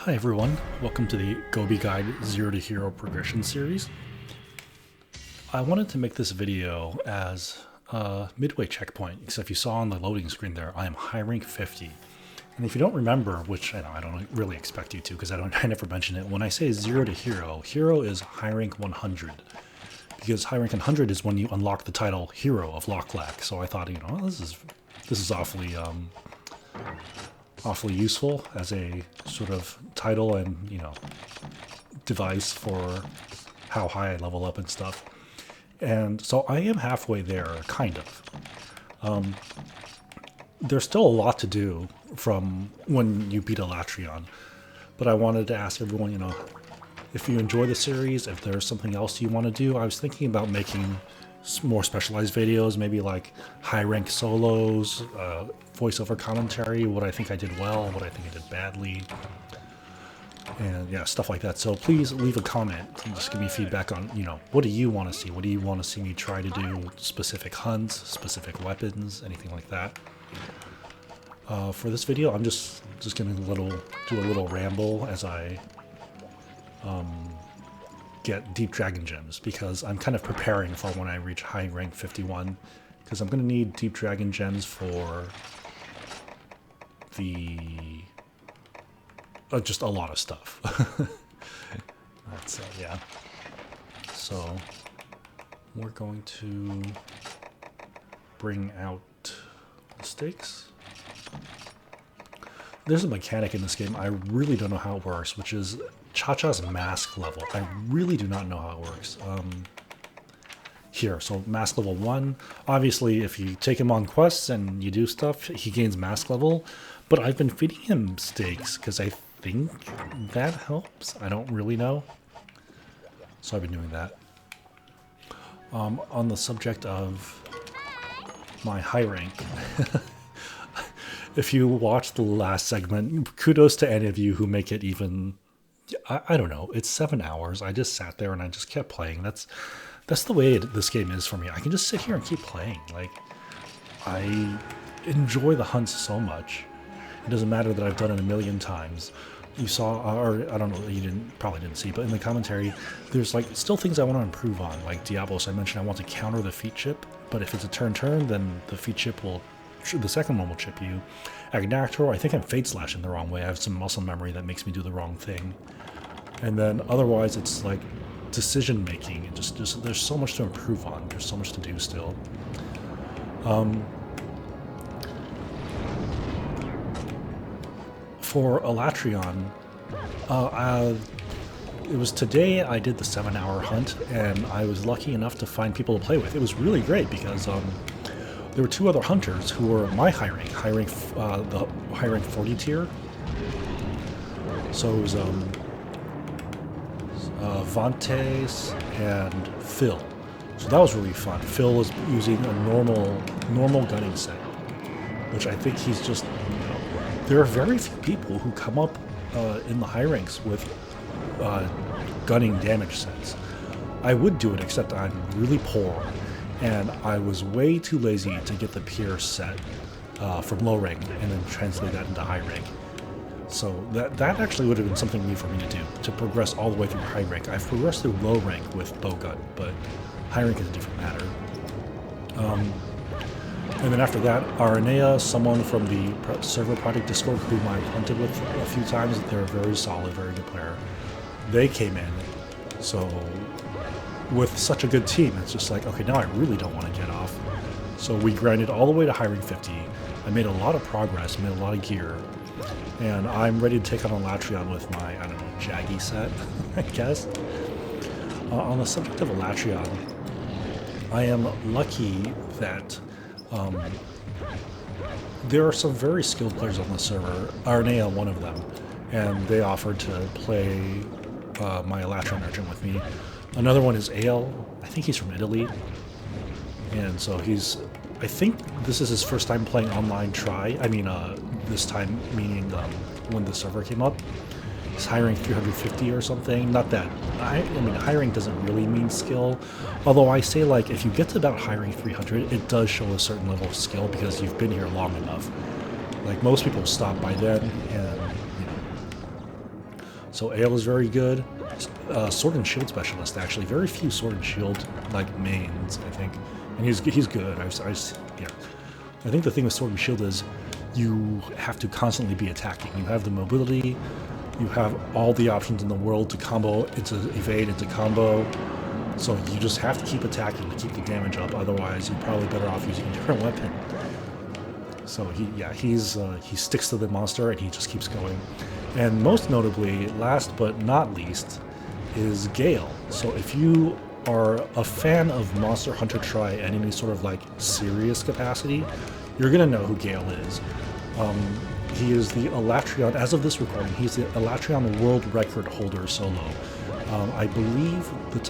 Hi everyone, welcome to the Goabie Guide 0 to Hero Progression series. I wanted to make this video as a midway checkpoint, because if you saw on the loading screen there, I am high rank 50. And if you don't remember, which I don't really expect you to, because I never mention it, when I say 0 to Hero, Hero is high rank 100. Because high rank 100 is when you unlock the title Hero of Locklack. So I thought, this is awfully useful as a sort of title and device for how high I level up and stuff. And so I am halfway there, kind of. There's still a lot to do from when you beat Elatrion, but I wanted to ask everyone, if you enjoy the series, if there's something else you want to do. I was thinking about making more specialized videos, maybe like high rank solos, voiceover commentary, what I think I did well, what I think I did badly, and yeah, stuff like that. So please leave a comment and just give me feedback on, what do you want to see? What do you want to see me try to do? Specific hunts, specific weapons, anything like that. For this video, I'm just gonna do a little ramble as I get deep dragon gems, because I'm kind of preparing for when I reach high rank 51, because I'm going to need deep dragon gems for the just a lot of stuff. That's yeah. So we're going to bring out the stakes. There's a mechanic in this game I really don't know how it works, which is Cha-Cha's mask level. I really do not know how it works. Here, so mask level 1. Obviously, if you take him on quests and you do stuff, he gains mask level. But I've been feeding him steaks because I think that helps. I don't really know. So I've been doing that. On the subject of my high rank, if you watched the last segment, kudos to any of you who make it even... I don't know, it's 7 hours. I just sat there and I just kept playing. That's the way this game is for me. I can just sit here and keep playing. Like, I enjoy the hunts so much. It doesn't matter that I've done it a million times. You saw, or I don't know, you probably didn't see, but in the commentary, there's like still things I want to improve on. Like Diablos, I mentioned I want to counter the feat chip, but if it's a turn, then the feat chip will... the second one will chip you. Agnactor, I think I'm Fate Slashing the wrong way. I have some muscle memory that makes me do the wrong thing. And then otherwise it's like decision making. And just there's so much to improve on. There's so much to do still. For Elatrion, it was today I did the 7-hour hunt, and I was lucky enough to find people to play with. It was really great because there were 2 other hunters who were my high rank, the high rank 40 tier. So it was Vantes and Phil. So that was really fun. Phil was using a normal gunning set, which I think he's just... there are very few people who come up in the high ranks with gunning damage sets. I would do it, except I'm really poor. And I was way too lazy to get the Pierce set from low rank and then translate that into high rank. So that actually would have been something new for me to do, to progress all the way through high rank. I've progressed through low rank with bowgun, but high rank is a different matter. And then after that, Aranea, someone from the server project Discord whom I've hunted with a few times, they're a very solid, very good player. They came in, so... with such a good team, it's just like, okay, now I really don't want to get off. So we grinded all the way to high rank 50. I made a lot of progress, made a lot of gear, and I'm ready to take on Elatrion with my, I don't know, Jaggy set, I guess. On the subject of Elatrion, I am lucky that there are some very skilled players on the server, Arnea one of them, and they offered to play my Elatrion Urgent with me. Another one is Ale. I think he's from Italy. And so I think this is his first time playing online try. I mean, this time meaning when the server came up. He's high rank 350 or something. Not that, I mean, high rank doesn't really mean skill. Although I say, like, if you get to about high rank 300, it does show a certain level of skill because you've been here long enough. Like, most people stop by then, and, So Ale is very good. Sword and Shield specialist, actually. Very few Sword and Shield like mains, I think, and he's good. Yeah. I think the thing with Sword and Shield is you have to constantly be attacking. You have the mobility, you have all the options in the world to combo, into evade, into combo. So you just have to keep attacking to keep the damage up. Otherwise, you're probably better off using a different weapon. So he sticks to the monster and he just keeps going. And most notably, last but not least, is Gale. So if you are a fan of Monster Hunter Tri at any sort of like serious capacity, you're gonna know who Gale is. He is the Elatrion, as of this recording, he's the Elatrion world record holder solo. I believe the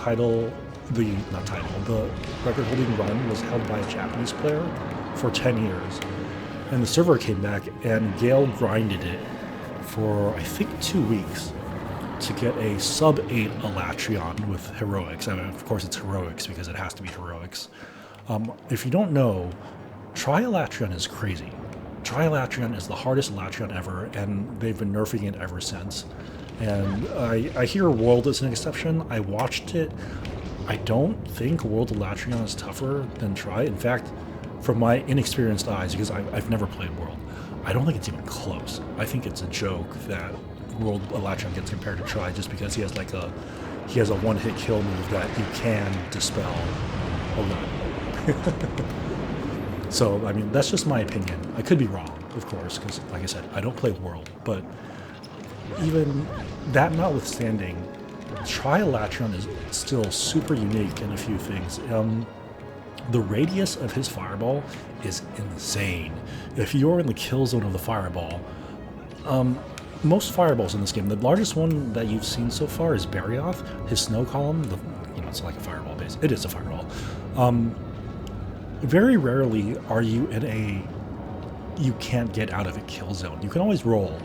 record holding run was held by a Japanese player for 10 years. And the server came back and Gale grinded it for, I think, 2 weeks to get a sub-8 Elatrion with heroics. I mean, of course it's heroics because it has to be heroics. If you don't know, Tri-Elatrion is crazy. Tri-Elatrion is the hardest Elatrion ever, and they've been nerfing it ever since. And I hear World is an exception. I watched it. I don't think World Elatrion is tougher than Tri. In fact, from my inexperienced eyes, because I've never played World, I don't think it's even close. I think it's a joke that World Elatrion gets compared to Tri just because he has a one-hit kill move that you can dispel a lot. So, I mean, that's just my opinion. I could be wrong, of course, because, like I said, I don't play World. But even that notwithstanding, Tri-Elatrion is still super unique in a few things. The radius of his fireball is insane. If you're in the kill zone of the fireball, most fireballs in this game, the largest one that you've seen so far is Barioth. His snow column, it's like a fireball base. It is a fireball. Very rarely are you in you can't get out of a kill zone. You can always roll,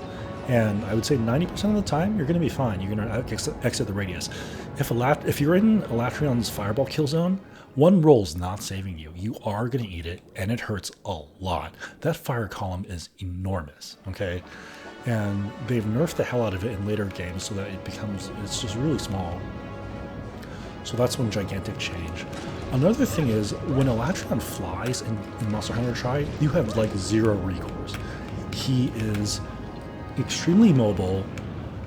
and I would say 90% of the time you're going to be fine. You're going to exit the radius. If you're in Elatrion's fireball kill zone, one roll's not saving you. You are going to eat it, and it hurts a lot. That fire column is enormous, okay? And they've nerfed the hell out of it in later games so that it's just really small. So that's one gigantic change. Another thing is, when Elatrion flies in Monster Hunter Tri, you have like 0 recourse. He is extremely mobile.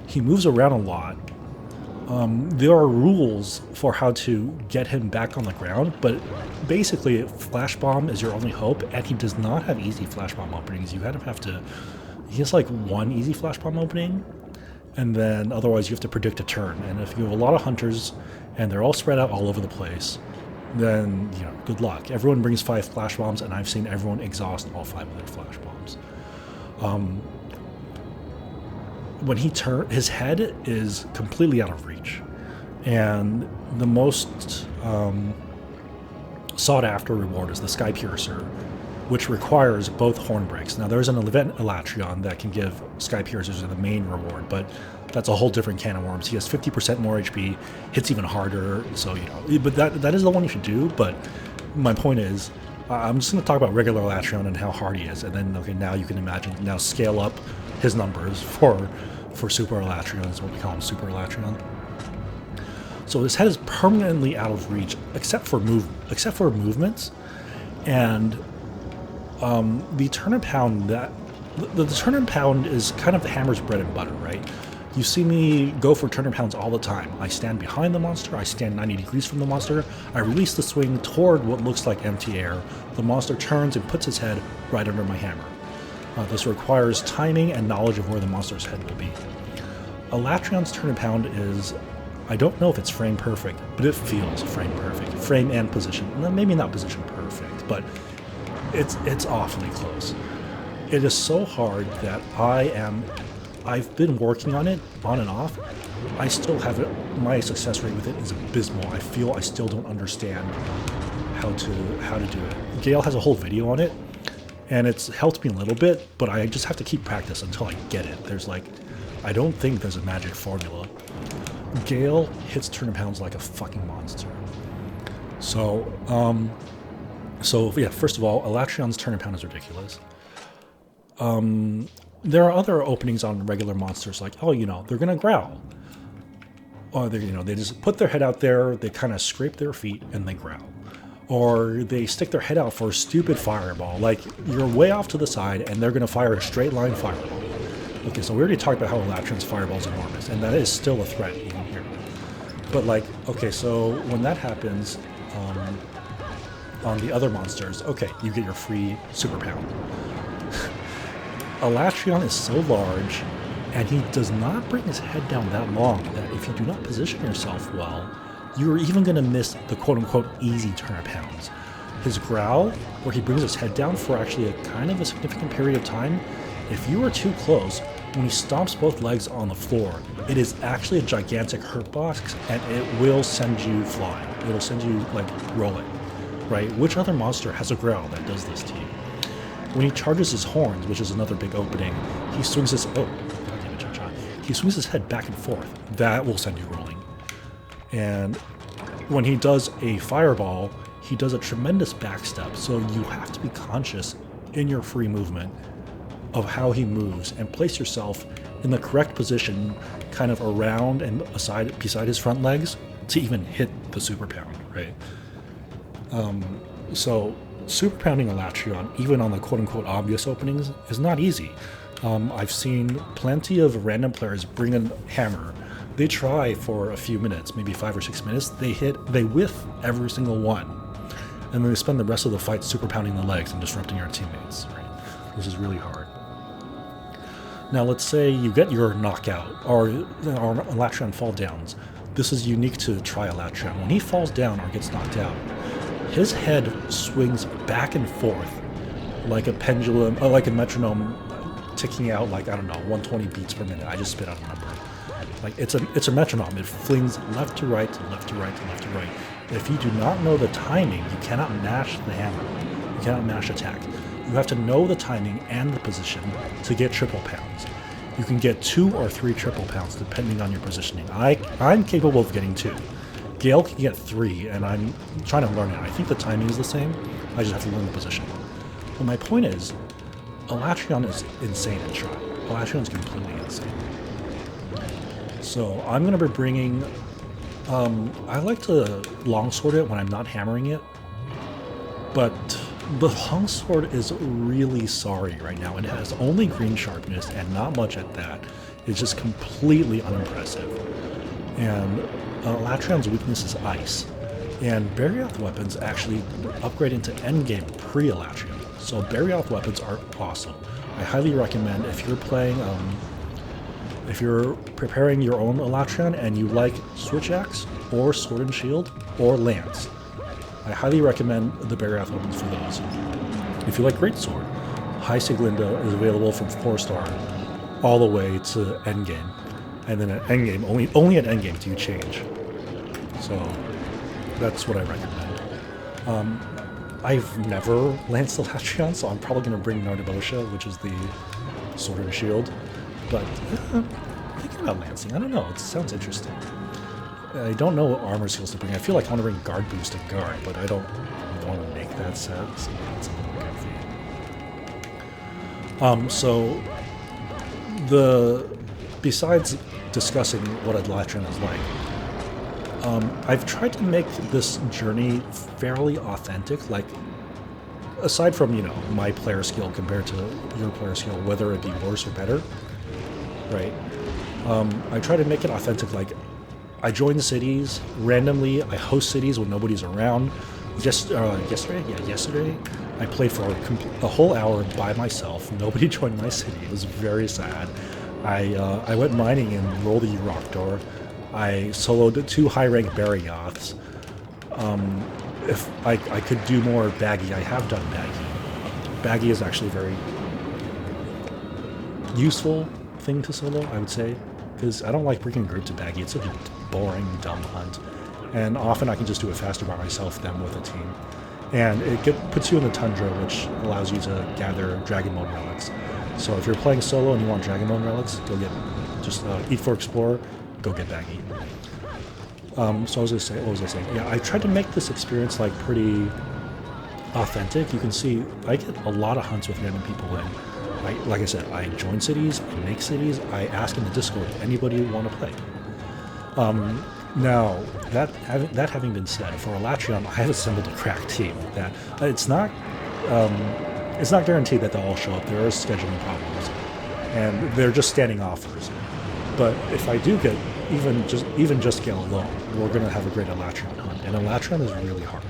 He moves around a lot. There are rules for how to get him back on the ground, but basically Flash Bomb is your only hope, and he does not have easy Flash Bomb openings. You kind of have to... He has like one easy Flash Bomb opening, and then otherwise you have to predict a turn. And if you have a lot of hunters, and they're all spread out all over the place, then, good luck. Everyone brings 5 Flash Bombs, and I've seen everyone exhaust all 5 of their Flash Bombs. When he turns, his head is completely out of reach. And the most sought-after reward is the Sky Piercer, which requires both horn breaks. Now, there's an event Elatrion that can give Sky Piercers as the main reward, but that's a whole different can of worms. He has 50% more HP, hits even harder, so, but that is the one you should do. But my point is, I'm just going to talk about regular Elatrion and how hard he is, and then, okay, now you can imagine, now scale up his numbers for Super Elatrion, is what we call him, Super Elatrion. So his head is permanently out of reach, except for movements, and the turn and pound the turn and pound is kind of the hammer's bread and butter, right? You see me go for turn and pounds all the time. I stand behind the monster, I stand 90 degrees from the monster, I release the swing toward what looks like empty air. The monster turns and puts his head right under my hammer. This requires timing and knowledge of where the monster's head will be. Elatrion's turn and pound is, I don't know if it's frame perfect, but it feels frame perfect. Frame and position. Maybe not position perfect, but it's awfully close. It is so hard that I've been working on it on and off. I still have it. My success rate with it is abysmal. I feel I still don't understand how to do it. Gale has a whole video on it, and it's helped me a little bit, but I just have to keep practice until I get it. I don't think there's a magic formula. Gale hits turn and pounds like a fucking monster. So yeah, first of all, Elatrion's turn and pound is ridiculous. there are other openings on regular monsters, like, oh, they're gonna growl. Or they just put their head out there, they kind of scrape their feet, and they growl. Or they stick their head out for a stupid fireball, like you're way off to the side, and they're gonna fire a straight line fireball. Okay, so we already talked about how Elatrin's fireball is enormous, and that is still a threat even here. But like, okay, so when that happens on the other monsters, okay, you get your free super pound. Elatrin is so large, and he does not bring his head down that long that if you do not position yourself well, you're even going to miss the quote-unquote easy turn of pounds. His growl, where he brings his head down for actually a kind of a significant period of time, if you are too close, when he stomps both legs on the floor, it is actually a gigantic hurt box, and it will send you flying. It'll send you, like, rolling, right? Which other monster has a growl that does this to you? When he charges his horns, which is another big opening, he swings his... Oh, goddamn it, Cha-Cha. He swings his head back and forth. That will send you rolling. And when he does a fireball, he does a tremendous backstep, so you have to be conscious in your free movement of how he moves and place yourself in the correct position, kind of around and beside his front legs to even hit the super pound, right? So super pounding Elatrin, even on the quote-unquote obvious openings, is not easy. I've seen plenty of random players bring a hammer. They try for a few minutes, maybe 5 or 6 minutes. They whiff every single one, and then they spend the rest of the fight super pounding the legs and disrupting your teammates. Right? This is really hard. Now, let's say you get your knockout or Elatrin fall downs. This is unique to Tri-Elatrin. When he falls down or gets knocked out, his head swings back and forth like a pendulum, like a metronome, ticking out like, I don't know, 120 beats per minute. I just spit out a number. Like it's a metronome. It flings left to right, to left to right, to left to right. If you do not know the timing, you cannot mash the hammer. You cannot mash attack. You have to know the timing and the position to get triple pounds. You can get 2 or 3 triple pounds depending on your positioning. I'm capable of getting 2. Gale can get 3, and I'm trying to learn it. I think the timing is the same. I just have to learn the position. But my point is, Elatrin is insane in Tri. Elatrin is completely insane. So I'm going to be bringing... I like to longsword it when I'm not hammering it, but the longsword is really sorry right now. It has only green sharpness and not much at that. It's just completely unimpressive. And Elatrin's weakness is ice. And Barioth weapons actually upgrade into endgame pre-Elatrin. So Barioth weapons are awesome. I highly recommend if you're playing, if you're preparing your own Elatrin and you like Switch Axe or Sword and Shield or Lance, I highly recommend the Barioth weapons for those. If you like Greatsword, High Siglinda is available from 4-star all the way to endgame. And then at endgame, only at endgame do you change. So that's what I recommend. I've never lanced Elatrin, so I'm probably going to bring Nardabosha, which is the Sword and Shield. But I'm thinking about lancing. I don't know. It sounds interesting. I don't know what armor skills to bring. I feel like I want to bring Guard Boost and Guard, but I don't want to make that set. So that's a little goofy. So besides discussing what Elatrin is like, I've tried to make this journey fairly authentic. Like, aside from my player skill compared to your player skill, whether it be worse or better, right? I try to make it authentic. Like, I join cities randomly. I host cities when nobody's around. Yesterday, I played for a whole hour by myself. Nobody joined my city. It was very sad. I went mining in Roll the Rock Door. I soloed 2 high-rank Barioths. If I could do more Baggy, I have done Baggy. Baggy is actually a very useful thing to solo, I would say, because I don't like bringing a group to Baggy. It's such a boring, dumb hunt, and often I can just do it faster by myself than with a team. And it puts you in the Tundra, which allows you to gather Dragon Mode relics. So if you're playing solo and you want Dragon Mode relics, go get eat for Explorer, go get Baggy. So what was I saying? Yeah, I tried to make this experience pretty authentic. You can see I get a lot of hunts with random people in. like I said, I join cities, I make cities, I ask in the Discord, anybody want to play? Now, that having been said, for Elatrion, I have assembled a crack team. That it's not guaranteed that they'll all show up. There are scheduling problems, and they're just standing offers. But if I do get even just Gale alone, we're going to have a great Elatrion hunt, and Elatrion is really hard.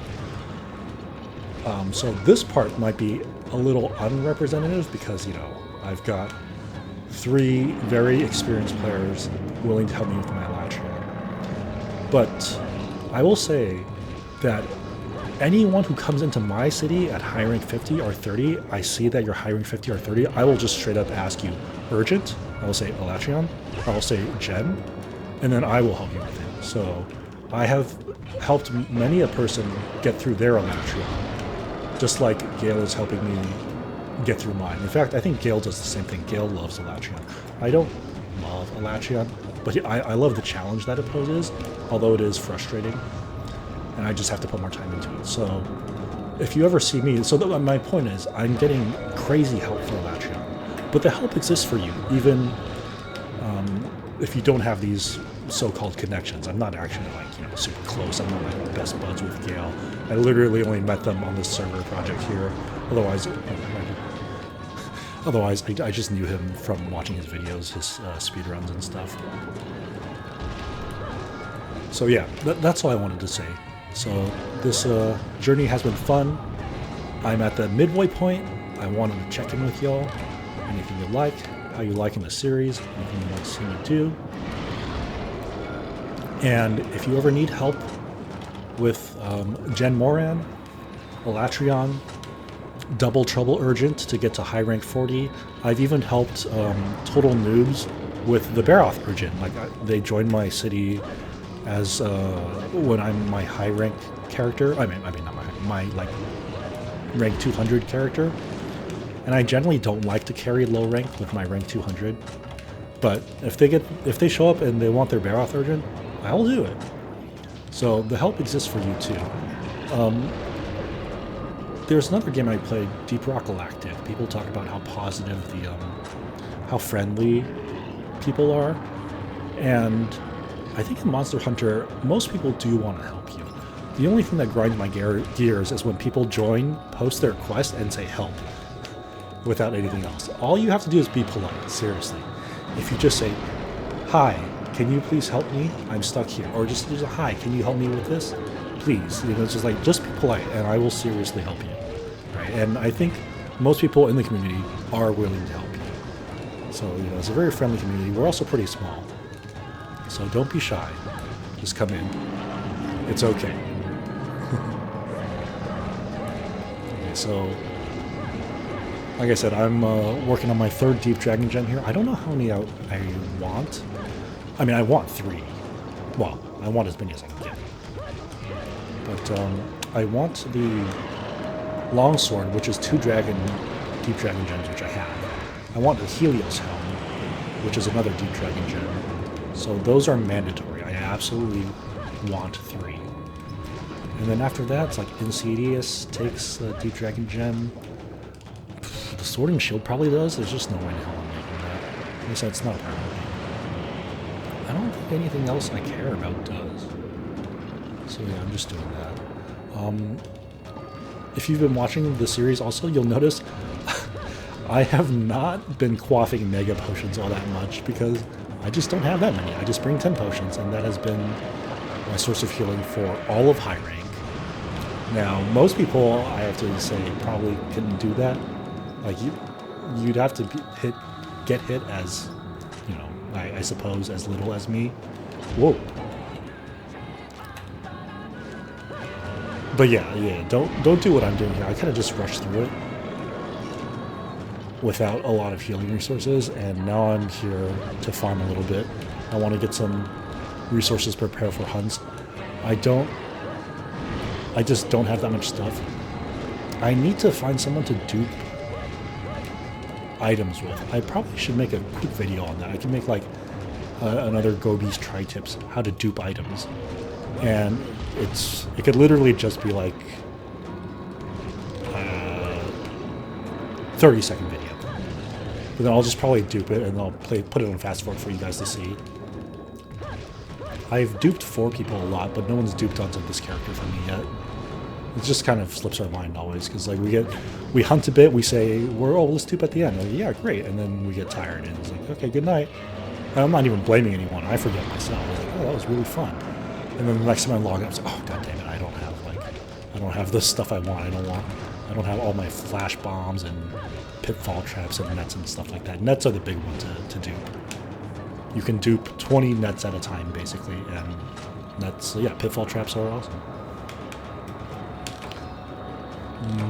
So this part might be a little unrepresentative because, you know, I've got 3 very experienced players willing to help me with my Elatrion. But I will say that anyone who comes into my city at high rank 50 or 30, I see that you're high rank 50 or 30, I will just straight up ask you, Urgent, I will say Elatrion, I will say Gen, and then I will help you with it. So I have helped many a person get through their Elatrion, just like Gale is helping me get through mine. In fact, I think Gale does the same thing. Gale loves Elatrion. I don't love Elatrion, but I love the challenge that it poses, although it is frustrating, and I just have to put more time into it. So if you ever see me, so my point is, I'm getting crazy help for Elatrion, but the help exists for you, even if you don't have these so-called connections. I'm not actually like, you know, super close. I'm not like best buds with Gale. I literally only met them on this server project here. Otherwise, I just knew him from watching his videos, his speedruns and stuff. So yeah, that's all I wanted to say. So this journey has been fun. I'm at the midway point. I wanted to check in with y'all. Anything you like, how you liking the series, anything you want to see me do. And if you ever need help with Gen Moran, Elatrion, Double Trouble Urgent to get to high rank 40, I've even helped total noobs with the Baroth Urgent. Like they joined my city as when I'm my high rank character. I mean not my like rank 200 character. And I generally don't like to carry low rank with my rank 200. But if they show up and they want their Baroth Urgent, I'll do it. So the help exists for you too. There's another game I played, Deep Rock Galactic. People talk about how positive how friendly people are, and I think in Monster Hunter, most people do want to help you. The only thing that grinds my gears is when people join, post their quest, and say help, without anything else. All you have to do is be polite, seriously. If you just say, hi, can you please help me? I'm stuck here. Or just a hi, can you help me with this? Please. You know, it's just like, just be polite, and I will seriously help you. Right? And I think most people in the community are willing to help you. So, you know, it's a very friendly community. We're also pretty small. So don't be shy. Just come in. It's okay. Okay, so like I said, I'm working on my 3rd Deep Dragon Gen here. I don't know how many I want. I mean, I want 3. Well, I want as many as I can get. But I want the Longsword, which is 2 Deep Dragon Gens, which I have. I want the Helios Helm, which is another Deep Dragon Gen. So those are mandatory. I absolutely want 3. And then after that, it's like Insidious takes the Deep Dragon Gen. The Sword and Shield probably does. There's just no way in hell I'm making that. At least that's not a priority. I don't think anything else I care about does. So yeah, I'm just doing that. If you've been watching the series also, you'll notice I have not been quaffing Mega Potions all that much because I just don't have that many. I just bring 10 potions, and that has been my source of healing for all of high rank. Now, most people, I have to say, probably couldn't do that. Like, you'd have to get hit as, you know, I suppose, as little as me. Whoa. But yeah, don't do what I'm doing here. I kind of just rushed through it without a lot of healing resources, and now I'm here to farm a little bit. I want to get some resources prepared for hunts. I just don't have that much stuff. I need to find someone to dupe items with. I probably should make a quick video on that. I can make like another Goabie's tri-tips, how to dupe items. And it could literally just be like 30-second video. But then I'll just probably dupe it and I'll put it on fast forward for you guys to see. I've duped 4 people a lot, but no one's duped onto this character for me yet. It just kind of slips our mind always, because like we hunt a bit, we say let's dupe at the end. Like, yeah, great, and then we get tired and it's like, okay, good night. And I'm not even blaming anyone. I forget myself. I was like, oh, that was really fun. And then the next time I log in, I was like, oh god damn it, I don't have the stuff I want. I don't have all my flash bombs and pitfall traps and nets and stuff like that. Nets are the big one to dupe. You can dupe 20 nets at a time, basically, and nets, yeah, pitfall traps are awesome.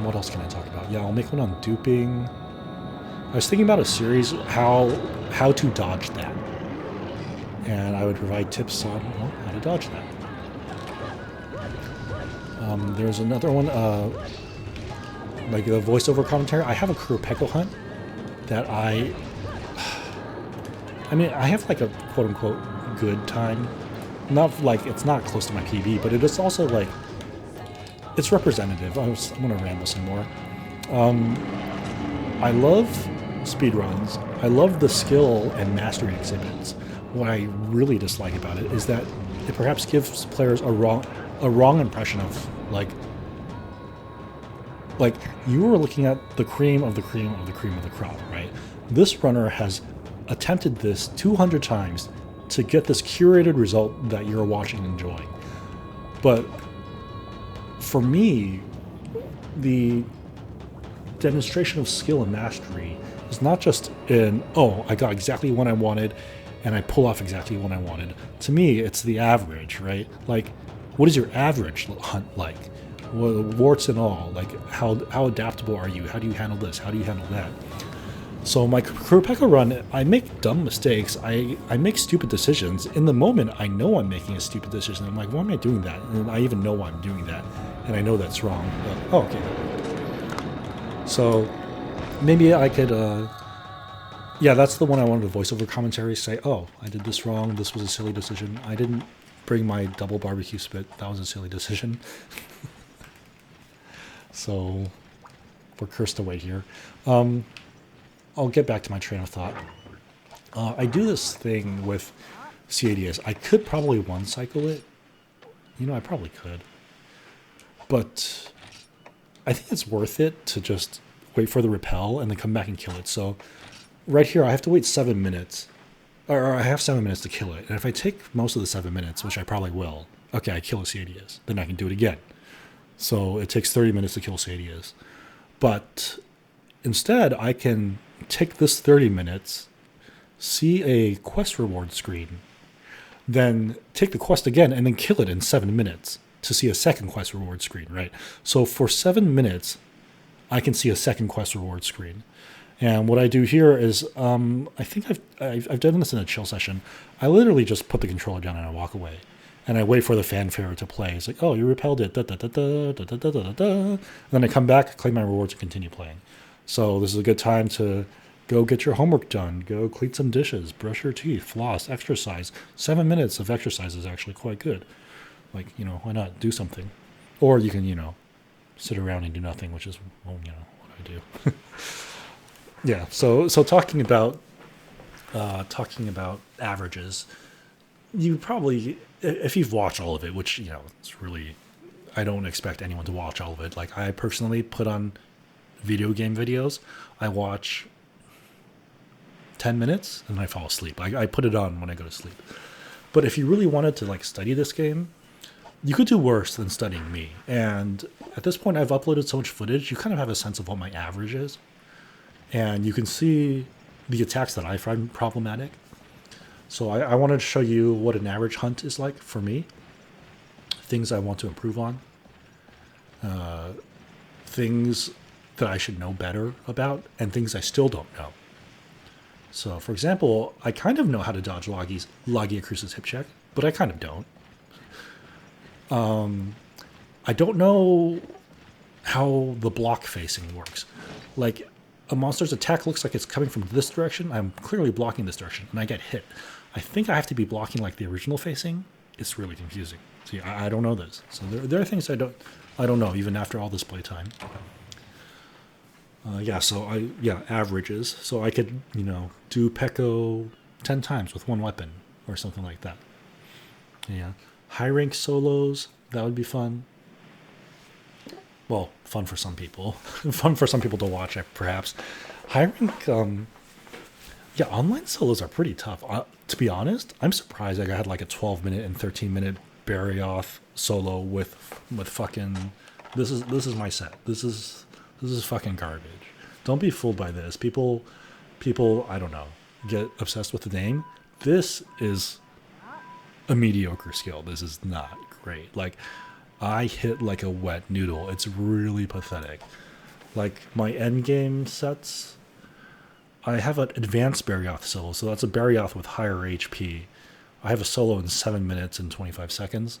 What else can I talk about? Yeah, I'll make one on duping. I was thinking about a series, how to dodge that. And I would provide tips on how to dodge that. There's another one, like the voiceover commentary. I have a Kurapeko hunt that I have like a quote-unquote good time. Not like, it's not close to my PB, but it is also like, it's representative. I'm going to ramble some more. I love speedruns. I love the skill and mastery exhibits. What I really dislike about it is that it perhaps gives players a wrong impression of like you were looking at the cream of the cream of the cream of the crop, right? This runner has attempted this 200 times to get this curated result that you're watching and enjoying. But for me, the demonstration of skill and mastery is not just in, oh, I got exactly what I wanted and I pull off exactly what I wanted. To me, it's the average, right? Like, what is your average hunt like? Well, warts and all, like how adaptable are you? How do you handle this? How do you handle that? So my Kurapeko run, I make dumb mistakes. I make stupid decisions. In the moment, I know I'm making a stupid decision. I'm like, why am I doing that? And I even know why I'm doing that. And I know that's wrong. But, oh, okay. So maybe I could, yeah, that's the one I wanted to voiceover commentary say, oh, I did this wrong. This was a silly decision. I didn't bring my double barbecue spit. That was a silly decision. So we're cursed away here. I'll get back to my train of thought. I do this thing with CADS. I could probably one-cycle it. You know, I probably could. But I think it's worth it to just wait for the repel and then come back and kill it. So right here, I have to wait 7 minutes. Or I have 7 minutes to kill it. And if I take most of the 7 minutes, which I probably will, okay, I kill a CADS. Then I can do it again. So it takes 30 minutes to kill CADS. But instead, I can take this 30 minutes, see a quest reward screen, then take the quest again, and then kill it in 7 minutes to see a second quest reward screen, right? So for 7 minutes, I can see a second quest reward screen. And what I do here is, I think I've done this in a chill session. I literally just put the controller down and I walk away. And I wait for the fanfare to play. It's like, oh, you repelled it. Da, da, da, da, da, da, da, da. And then I come back, claim my rewards, and continue playing. So this is a good time to go get your homework done, go clean some dishes, brush your teeth, floss, exercise. 7 minutes of exercise is actually quite good. Like, you know, why not do something? Or you can, you know, sit around and do nothing, which is, well, you know, what I do. Yeah, so talking about averages, you probably, if you've watched all of it, which, you know, it's really, I don't expect anyone to watch all of it. Like, I personally put on video game videos. I watch 10 minutes and then I fall asleep. I put it on when I go to sleep. But if you really wanted to, like, study this game, you could do worse than studying me. And at this point, I've uploaded so much footage, you kind of have a sense of what my average is. And you can see the attacks that I find problematic. So I wanted to show you what an average hunt is like for me. Things I want to improve on. Things that I should know better about, and things I still don't know. So, for example, I kind of know how to dodge Lagia Cruce's hip check, but I kind of don't. I don't know how the block facing works. Like, a monster's attack looks like it's coming from this direction. I'm clearly blocking this direction, and I get hit. I think I have to be blocking like the original facing. It's really confusing. See, I don't know this. So there are things I don't know, even after all this playtime. Yeah, so averages. So I could, do Pekko 10 times with one weapon or something like that. Yeah. High rank solos, that would be fun. Well, fun for some people. Fun for some people to watch, perhaps. High rank, yeah, online solos are pretty tough. To be honest, I'm surprised I had like a 12-minute and 13-minute Barrioth solo with fucking. This is my set. This is fucking garbage. Don't be fooled by this. People, I don't know, get obsessed with the name. This is a mediocre skill. This is not great. Like, I hit like a wet noodle. It's really pathetic. Like, my endgame sets, I have an advanced Barrioth solo, so that's a Barrioth with higher HP. I have a solo in 7 minutes and 25 seconds.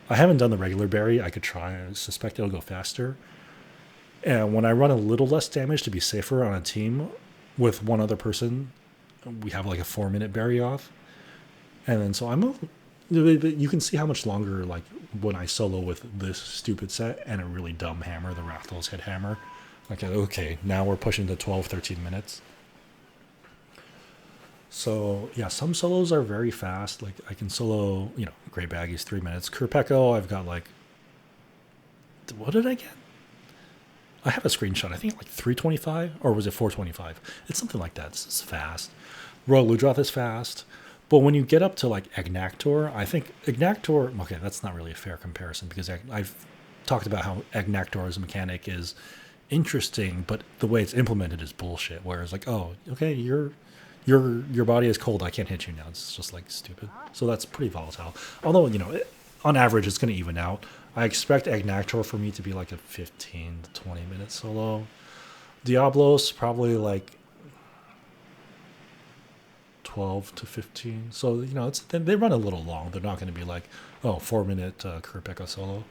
I haven't done the regular Barry. I could try. I suspect it'll go faster. And when I run a little less damage to be safer on a team with one other person, we have like a 4-minute Barrioth. And then so you can see how much longer, like, when I solo with this stupid set and a really dumb hammer, the Rathdol's Head Hammer. Like, okay, now we're pushing to 12, 13 minutes. So, yeah, some solos are very fast. Like, I can solo, Grey Baggies 3 minutes. Kurpeko, I've got like, what did I get? I have a screenshot. I think like 325, or was it 425? It's something like that. This is fast. Royal Ludroth is fast. But when you get up to like Agnactor, I think Agnactor, okay, that's not really a fair comparison because I've talked about how Agnactor as a mechanic is interesting, but the way it's implemented is bullshit. Whereas like, oh, okay, your body is cold, I can't hit you now. It's just like stupid. So that's pretty volatile. Although, on average, it's going to even out. I expect Agnactor for me to be like a 15 to 20 minute solo. Diablos, probably like 12 to 15. So, they run a little long. They're not going to be like, 4-minute Kurpeka solo.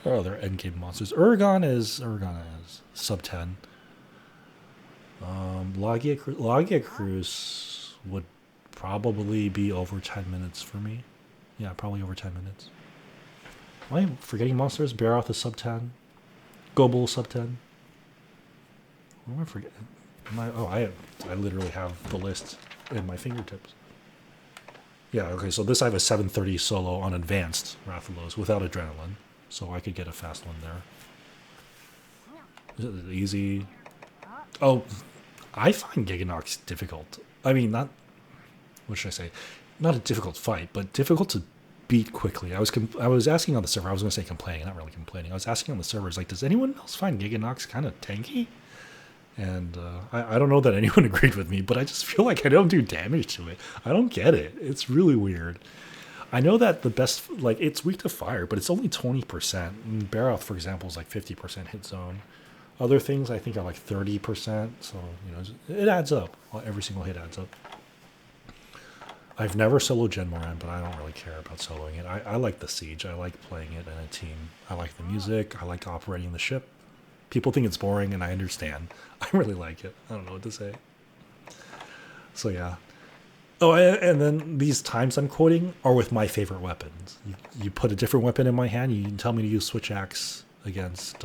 Oh, they're endgame monsters. Uragon is sub 10. Logia Cruise would probably be over 10 minutes for me. Yeah, probably over 10 minutes. Am I forgetting monsters? Barroth is sub 10. Goabie sub 10. What am I forgetting? I literally have the list in my fingertips. Yeah, okay, so this I have a 730 solo on advanced Rathalos without adrenaline. So I could get a fast one there. Is it easy? Oh, I find Giganox difficult. I mean, not... What should I say? Not a difficult fight, but difficult to beat quickly. I was asking on the server. I was going to say complaining, not really complaining. I was asking on the servers, like, does anyone else find Giganox kind of tanky? And I don't know that anyone agreed with me, but I just feel like I don't do damage to it. I don't get it. It's really weird. I know that the best, like, it's weak to fire, but it's only 20%. And Barroth, for example, is like 50% hit zone. Other things I think are like 30%. So, it adds up. Every single hit adds up. I've never soloed Gen Moran, but I don't really care about soloing it. I like the siege. I like playing it in a team. I like the music. I like operating the ship. People think it's boring, and I understand. I really like it. I don't know what to say. So, yeah. Oh, and then these times I'm quoting are with my favorite weapons. You put a different weapon in my hand, you can tell me to use Switch Axe against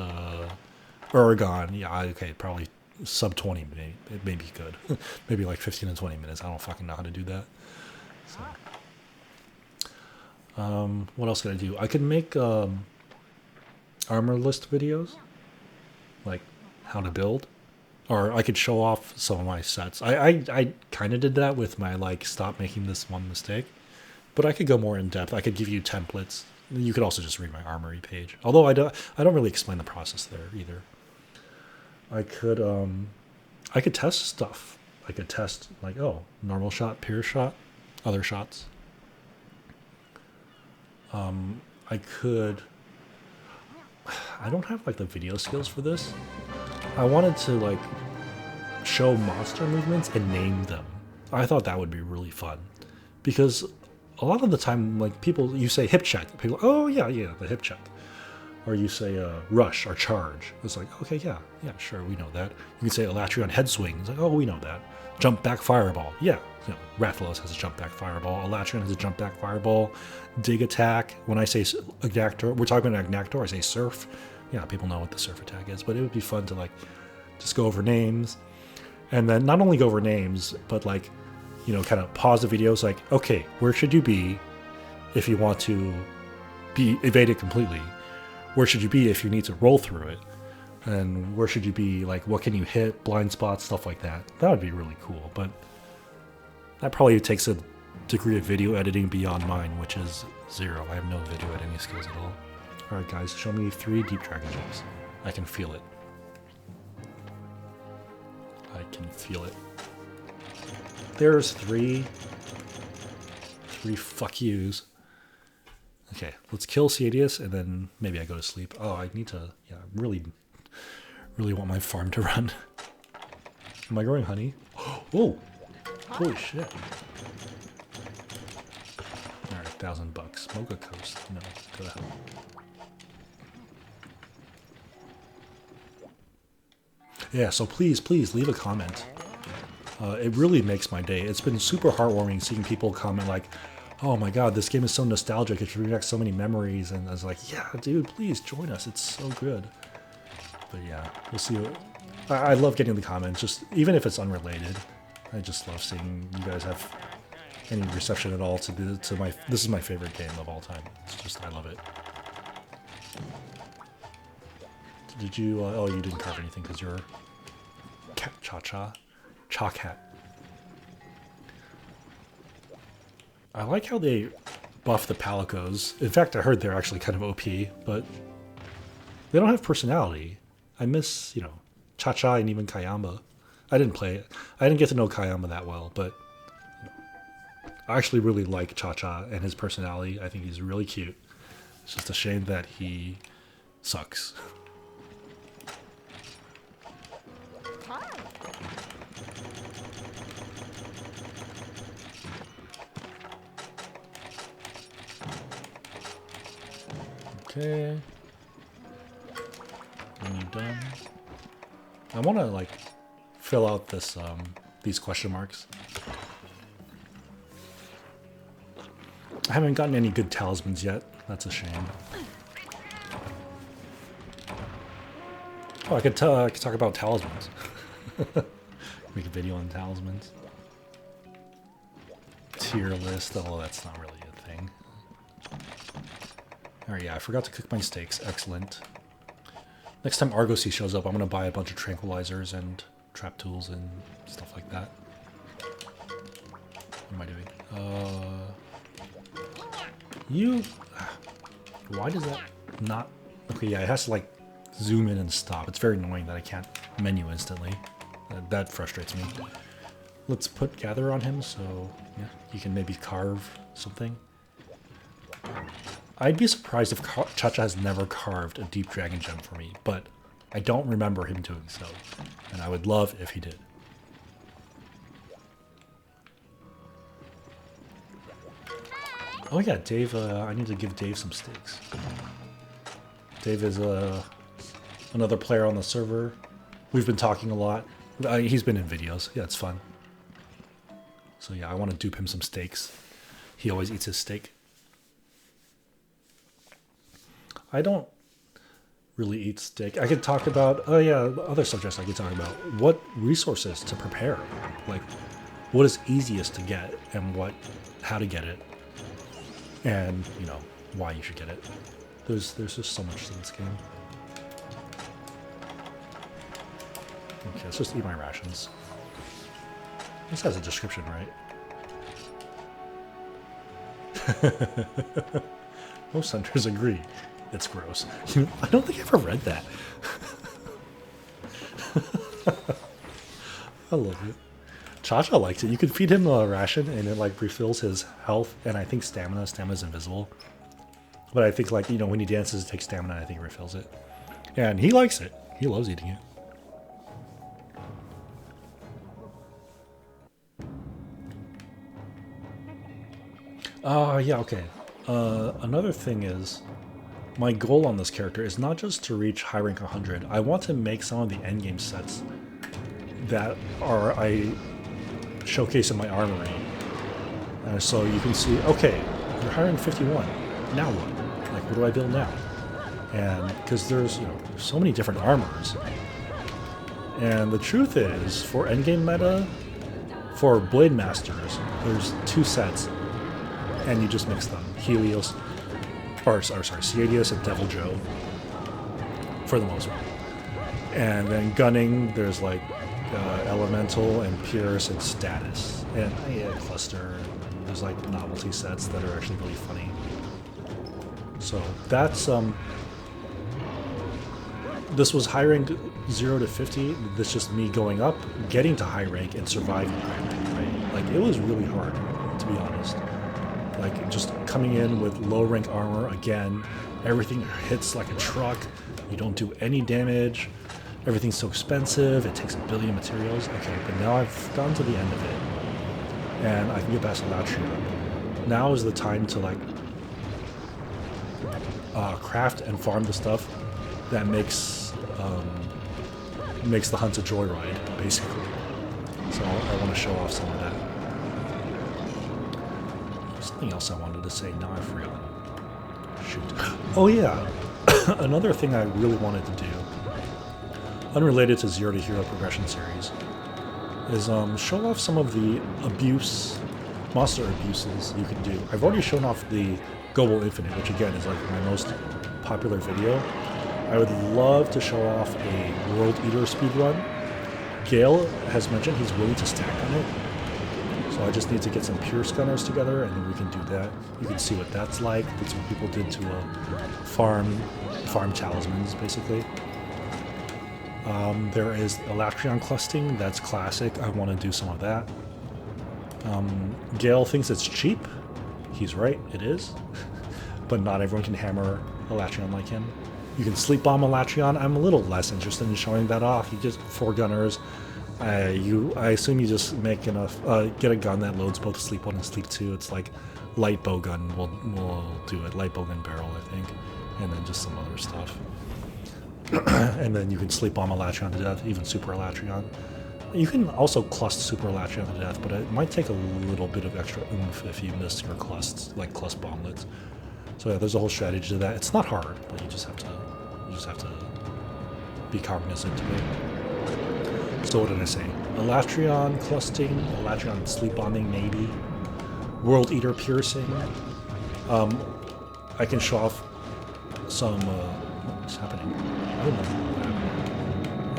Uragon. Yeah, okay, probably sub 20, maybe. It may be good. Maybe like 15 to 20 minutes. I don't fucking know how to do that. So, what else could I do? I could make armor list videos, like how to build. Or I could show off some of my sets. I kind of did that with my, like, stop making this one mistake. But I could go more in depth. I could give you templates. You could also just read my armory page. Although I don't really explain the process there either. I could test stuff. I could test, like, normal shot, pierce shot, other shots. I don't have, like, the video skills for this. I wanted to, like, show monster movements and name them. I thought that would be really fun. Because a lot of the time, like, you say hip check. People, oh, yeah, the hip check. Or you say rush or charge. It's like, okay, yeah, sure, we know that. You can say Elatrion head swing. It's like, oh, we know that. Jump back fireball. Yeah, Rathalos has a jump back fireball. Elatrion has a jump back fireball. Dig attack. When I say Agnactor, we're talking about Agnactor, I say surf. Yeah, people know what the surf attack is, but it would be fun to, like, just go over names, and then not only go over names, but like, you know, kind of pause the videos. Like, okay, where should you be if you want to be evaded completely? Where should you be if you need to roll through it? And where should you be? Like, what can you hit? Blind spots, stuff like that. That would be really cool. But that probably takes a degree of video editing beyond mine, which is 0. I have no video editing skills at all. Alright guys, show me 3 deep dragon jumps. I can feel it. I can feel it. There's 3 fuck yous. Okay, let's kill Cedius and then maybe I go to sleep. Oh, I need to, yeah, really want my farm to run. Am I growing honey? Whoa! Holy shit. Alright, $1,000. Mocha Coast. No, go to hell. Yeah, so please leave a comment. It really makes my day. It's been super heartwarming seeing people comment like, oh my god, this game is so nostalgic, it brings back so many memories, and I was like, yeah, dude, please join us, it's so good. But yeah, we'll see. I love getting the comments, just even if it's unrelated. I just love seeing you guys have any reception at all to my. This is my favorite game of all time. It's just, I love it. Did you? Oh, you didn't carve anything because you're cat cha cat. I like how they buff the Palicos. In fact, I heard they're actually kind of OP, but they don't have personality. I miss, you know, Cha-Cha and even Kayamba. I didn't play it. I didn't get to know Kayamba that well, but I actually really like Cha-Cha and his personality. I think he's really cute. It's just a shame that he sucks. Okay. When you're done, I want to like fill out this these question marks. I haven't gotten any good talismans yet. That's a shame. Oh, I could talk about talismans. Make a video on talismans. Tier list. Oh, that's not really a thing. Alright, yeah, I forgot to cook my steaks. Excellent. Next time Argosy shows up, I'm going to buy a bunch of tranquilizers and trap tools and stuff like that. What am I doing? Why does that not... Okay, yeah, it has to, like, zoom in and stop. It's very annoying that I can't menu instantly. That frustrates me. Let's put gather on him, so, yeah, he can maybe carve something. I'd be surprised if Cha-Cha has never carved a deep dragon gem for me, but I don't remember him doing so, and I would love if he did. Oh yeah, Dave, I need to give Dave some steaks. Dave is another player on the server. We've been talking a lot. He's been in videos. Yeah, it's fun. So yeah, I want to dupe him some steaks. He always eats his steak. I don't really eat steak. I could talk about, oh yeah, other subjects I could talk about. What resources to prepare. Like, what is easiest to get and how to get it. And, you know, why you should get it. There's just so much to this game. Okay, let's just eat my rations. This has a description, right? Most hunters agree. It's gross. I don't think I ever read that. I love it. Cha-Cha likes it. You could feed him a ration and it like refills his health and I think stamina. Stamina's invisible. But I think like, you know, when he dances it takes stamina, I think it refills it. And he likes it. He loves eating it. Yeah, okay. Another thing is, my goal on this character is not just to reach high rank 100. I want to make some of the endgame sets that I showcase in my armory. So you can see, okay, you're high rank 51. Now what? Like, what do I build now? And because there's, you know, so many different armors, And the truth is, for endgame meta, for Blade Masters, there's 2 sets, and you just mix them. Helios, or sorry, Ciadius and Devil Joe, for the most part. And then gunning, there's like Elemental and Pierce and Status. And yeah, Cluster. There's like novelty sets that are actually really funny. So that's this was high rank 0 to 50. That's just me going up, getting to high rank, and surviving high rank, right? Like, it was really hard, to be honest. Like, just coming in with low rank armor again, everything hits like a truck, you don't do any damage, everything's so expensive, it takes a billion materials. Okay, but now I've gotten to the end of it, and I can get past Latria. Now is the time to, like, craft and farm the stuff that makes the hunt a joyride, basically. So I want to show off some of that. Something else I wanted to say, now I forgot. Shoot. Oh yeah, another thing I really wanted to do, unrelated to Zero to Hero progression series, is show off some of the monster abuses you can do. I've already shown off the Goabie Infinite, which again is like my most popular video. I would love to show off a World Eater speedrun. Gale has mentioned he's willing to stack on it. So I just need to get some Pierce Gunners together, and then we can do that. You can see what that's like. That's what people did to farm talismans, basically. There is Elatrion clustering. That's classic. I want to do some of that. Gale thinks it's cheap. He's right, it is. But not everyone can hammer Elatrion like him. You can sleep bomb Elatrion. I'm a little less interested in showing that off. You just 4 gunners. I assume you just make enough. Get a gun that loads both sleep 1 and sleep 2. It's like light bow gun. We'll do it. Light bow gun barrel, I think, and then just some other stuff. And then you can sleep bomb Elatrion to death, even super Elatrion. You can also clust super Elatrion to death, but it might take a little bit of extra oomph if you miss your clusts, like clust bomblets. So yeah, there's a whole strategy to that. It's not hard, but you just have to be cognizant of it. So what did I say? Elatrion clustering, Elatrion sleep bombing maybe, World Eater piercing. I can show off some what's happening? I don't know what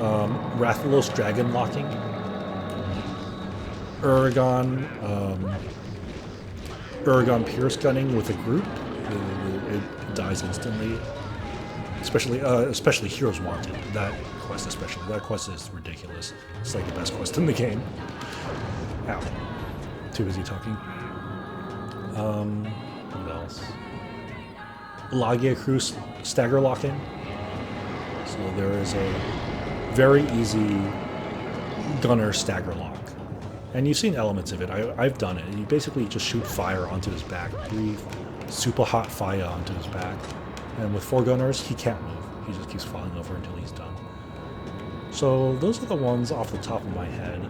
happened. Rathalos dragon locking, Uragon pierce gunning with a group. It dies instantly. Especially Heroes Wanted. That quest is ridiculous. It's like the best quest in the game. Ow. Too busy talking. What else? Lagia Cruise stagger locking. So there is a very easy gunner stagger lock. And you've seen elements of it. I've done it. You basically just shoot fire onto his back. Breathe super hot fire onto his back. And with 4 gunners, he can't move. He just keeps falling over until he's done. So those are the ones off the top of my head.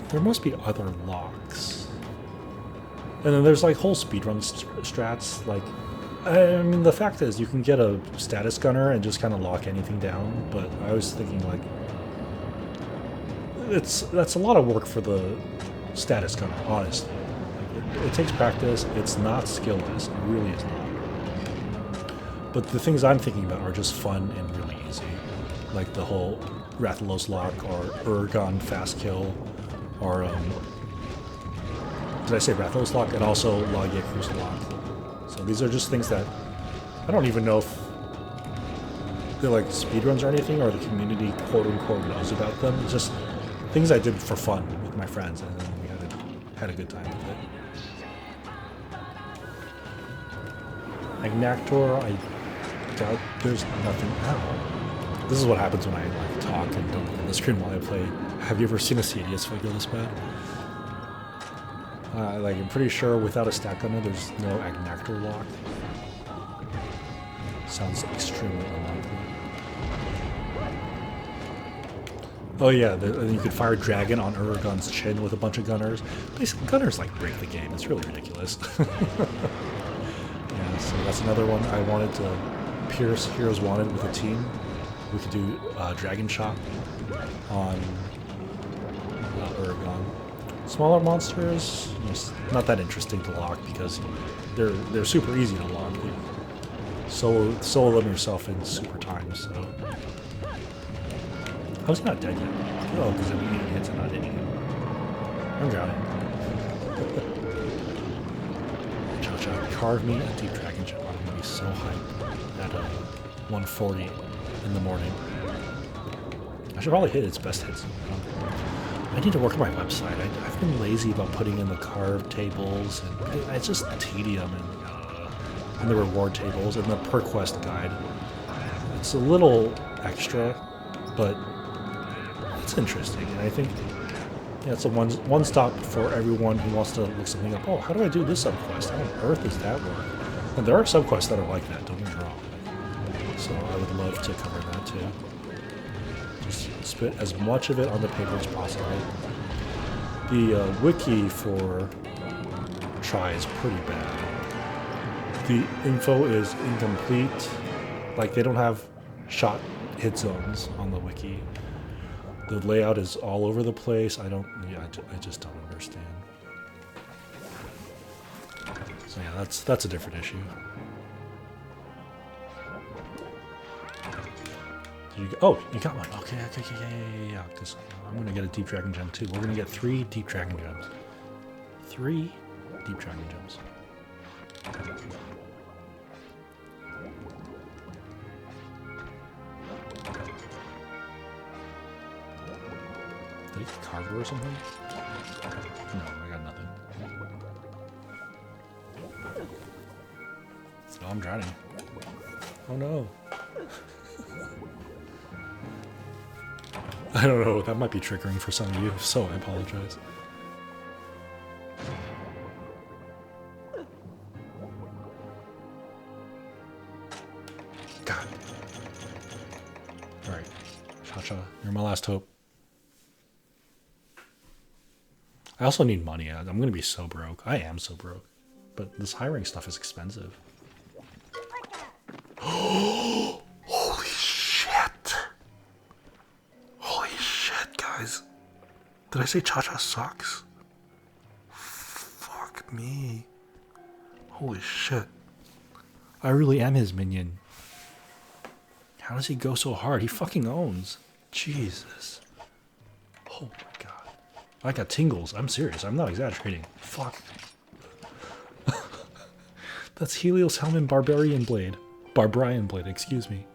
There must be other locks. And then there's like whole speedrun strats. Like, I mean, the fact is you can get a status gunner and just kind of lock anything down. But I was thinking like, that's a lot of work for the status gunner, honestly. Like, it takes practice. It's not skill-less. It really is not. But the things I'm thinking about are just fun and really easy. Like the whole Rathalos lock or Uragon fast kill or did I say Rathalos lock? And also Lagia Cruise lock. So these are just things that I don't even know if they're like speedruns or anything, or the community quote-unquote knows about them. It's just things I did for fun with my friends, and then we had a good time with it. Agnactor, I doubt there's nothing out. This is what happens when I like talk and don't look at the screen while I play. Have you ever seen a Ciadius figure this bad? Like, I'm pretty sure without a stack gunner, there's no Agnactor lock. Sounds extremely unlikely. Oh yeah, you could fire Dragon on Uragon's chin with a bunch of gunners. Basically, gunners like break the game. It's really ridiculous. Yeah, so that's another one I wanted to pierce Heroes Wanted with a team. we could do Dragon Shot on Oregon. Smaller monsters, it's not that interesting to lock because they're super easy to lock. Solo them yourself in super time, so. How's he not dead yet? Oh, because I'm eating hits and not hitting him. I'm drowning. Cha-cha, carve me a deep dragon jump. I'm gonna be so hyped at 1:40 in the morning. I should probably hit its best hits. I need to work on my website. I've been lazy about putting in the carve tables, and it's just tedium and the reward tables and the per quest guide. It's a little extra, but it's interesting, and I think it's a one stop for everyone who wants to look something up. Oh, how do I do this subquest? How on earth does that work? And there are subquests that are like that, don't get me wrong. So I would love to cover that too. Just spit as much of it on the paper as possible. The wiki for Try is pretty bad. The info is incomplete. Like, they don't have shot hit zones on the wiki. The layout is all over the place. I just don't understand. So yeah, that's a different issue. Oh, you got one. Okay, yeah. Because I'm gonna get a deep dragon gem too. We're gonna get 3 deep dragon gems. 3 deep dragon gems. Did he get carved or something? No, I got nothing. Oh, I'm drowning. Oh no. I don't know, that might be triggering for some of you, so I apologize. God. Alright, Cha-Cha, you're my last hope. I also need money. I'm going to be so broke. I am so broke. But this hiring stuff is expensive. Holy shit. Holy shit, guys. Did I say Cha-Cha sucks? Fuck me. Holy shit. I really am his minion. How does he go so hard? He fucking owns. Jesus. Oh my god. I got tingles. I'm serious. I'm not exaggerating. Fuck. That's Helios Helm Barbarian Blade. Barbarian Blade, excuse me.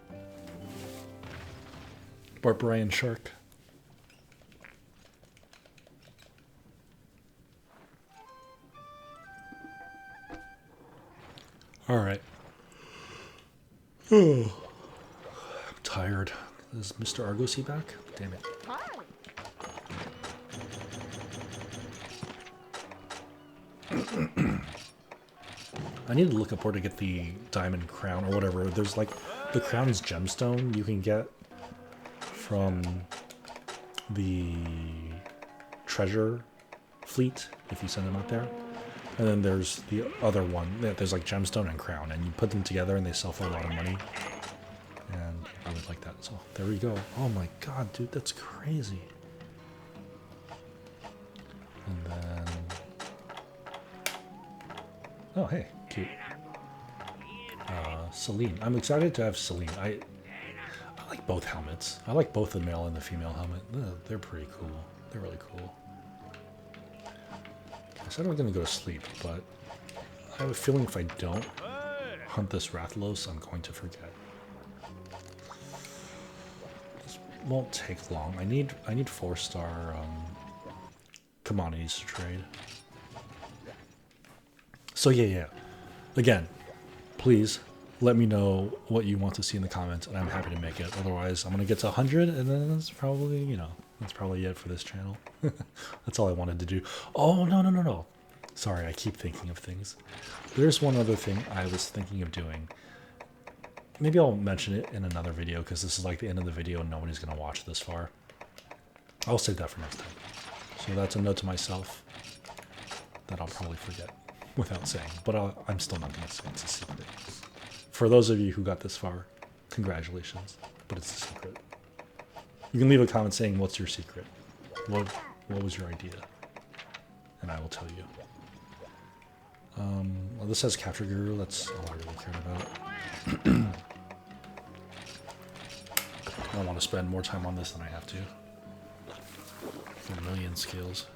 Barbarian Shark. Alright. Oh. I'm tired. Is Mr. Argosy back? Damn it. I need to look up where to get the diamond crown or whatever. There's like the crown's gemstone you can get from the treasure fleet if you send them out there. And then there's the other one. There's like gemstone and crown, and you put them together and they sell for a lot of money. And I would like that. So there we go. Oh my god, dude, that's crazy. And then... oh, hey, cute. Celine. I'm excited to have Celine. I like both helmets. I like both the male and the female helmet. They're pretty cool. They're really cool. I said I was going to go to sleep, but I have a feeling if I don't hunt this Rathalos, I'm going to forget. This won't take long. I need 4-star commodities to trade. So yeah. Again, please let me know what you want to see in the comments, and I'm happy to make it. Otherwise, I'm going to get to 100, and then that's probably, that's probably it for this channel. That's all I wanted to do. Oh, no. Sorry, I keep thinking of things. There's one other thing I was thinking of doing. Maybe I'll mention it in another video, because this is like the end of the video and nobody's going to watch this far. I'll save that for next time. So that's a note to myself that I'll probably forget without saying. But I'm still not going to say it's a secret. For those of you who got this far, congratulations. but it's a secret. You can leave a comment saying, what's your secret? What was your idea? And I will tell you. Well, this has capture guru. That's all I really cared about. I don't want to spend more time on this than I have to. For a million skills.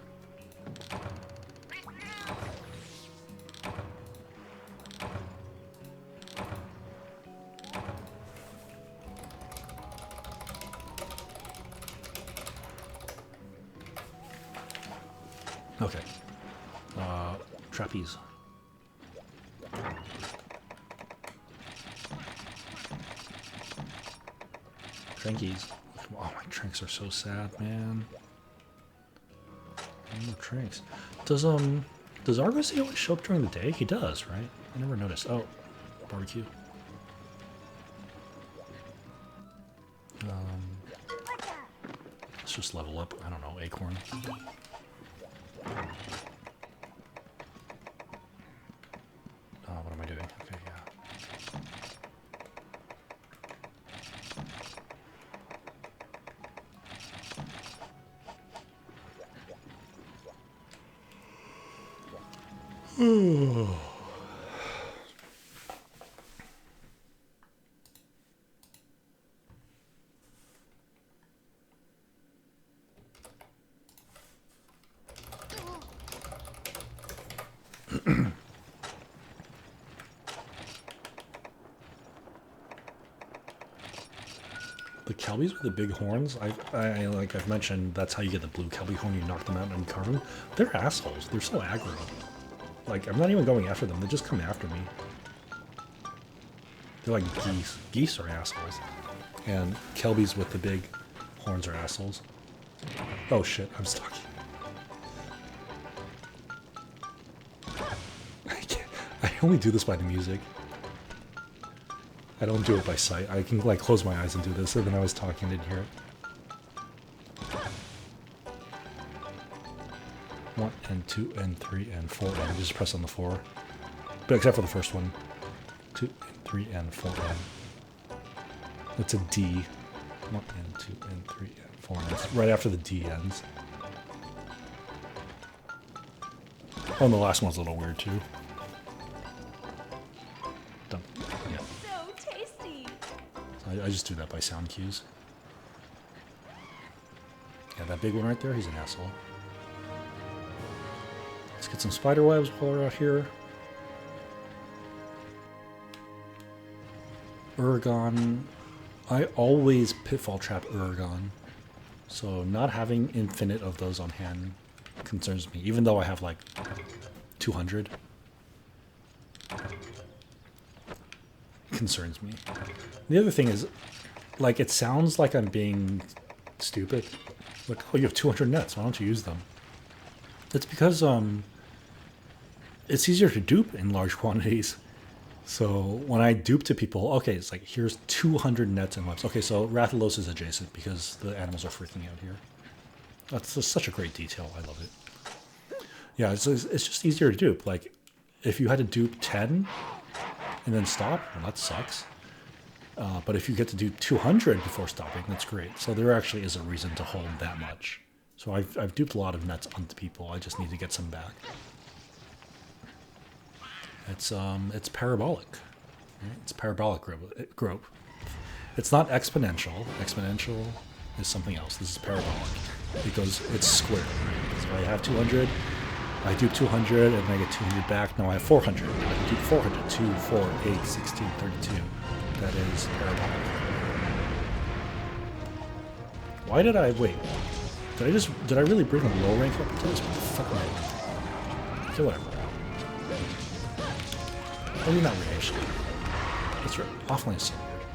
Okay. Trapeze. Trankies. Oh, my tranks are so sad, man. No more tranks. Does Argosy always show up during the day? He does, right? I never noticed. Oh, barbecue. Let's just level up. I don't know, acorn. What am I doing? Okay, yeah. The Kelbies with the big horns, like I've mentioned, that's how you get the blue Kelbie horn. You knock them out and you carve them. They're assholes. They're so aggro. Like, I'm not even going after them. They just come after me. They're like geese. Geese are assholes. And Kelbies with the big horns are assholes. Oh shit, I'm stuck. I only do this by the music. I don't do it by sight. I can like close my eyes and do this, and then I was talking, didn't hear it. 1 and 2 and 3 and 4 and you just press on the 4. But except for the first one. 2 and 3 and 4 and. It's a D. 1 and 2 and 3 and 4 and it's right after the D ends. Oh, and the last one's a little weird too. Done. Yeah. So tasty. I just do that by sound cues. Yeah, that big one right there, he's an asshole. Let's get some spider webs while we're out here. Uragon. I always pitfall trap Uragon. So not having infinite of those on hand concerns me, even though I have like 200. Concerns me. The other thing is, like, it sounds like I'm being stupid. Like, oh, you have 200 nets, why don't you use them? It's because it's easier to dupe in large quantities. So when I dupe to people, okay, it's like, here's 200 nets and webs. Okay, so Rathalos is adjacent because the animals are freaking out here. That's just such a great detail. I love it. Yeah, it's just easier to dupe. Like, if you had to dupe 10 and then stop, well, that sucks. But if you get to do 200 before stopping, that's great. So there actually is a reason to hold that much. So I've duped a lot of nets onto people. I just need to get some back. It's parabolic. Right? It's parabolic growth. It's not exponential. Exponential is something else. This is parabolic because it's square. Right? So if I have 200, I dupe 200 and I get 200 back. Now I have 400. I can dupe 400. 2, 4, 8, 16, 32. That is parabolic. Why did I wait? Did I really bring a low rank up into this? What the fuck am I doing? Okay, whatever. Maybe not rehash. It's offline so weird.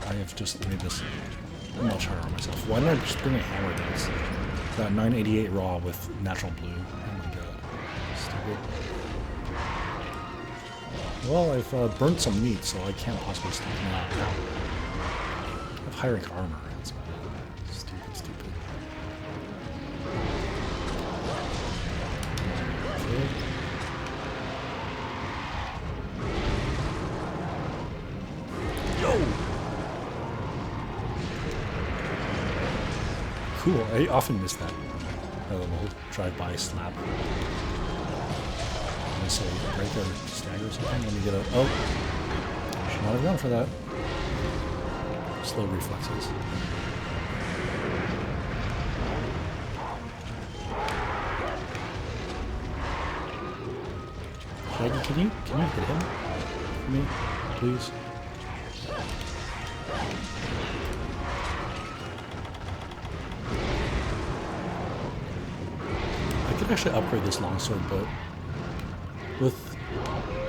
I have just made this much harder on myself. Why didn't I just bring a hammer that's got 988 raw with natural blue? Oh my god. Stupid. Well, I've burnt some meat, so I can't possibly stop now. I have high rank armor. That's bad. Stupid. Okay. Yo! cool. I often miss that. A little drive-by slap. I'm gonna say break or stagger or something. Let me get a... Oh! I should not have gone for that. Slow reflexes. Shaggy, can you hit him for me, please? I could actually upgrade this longsword, but with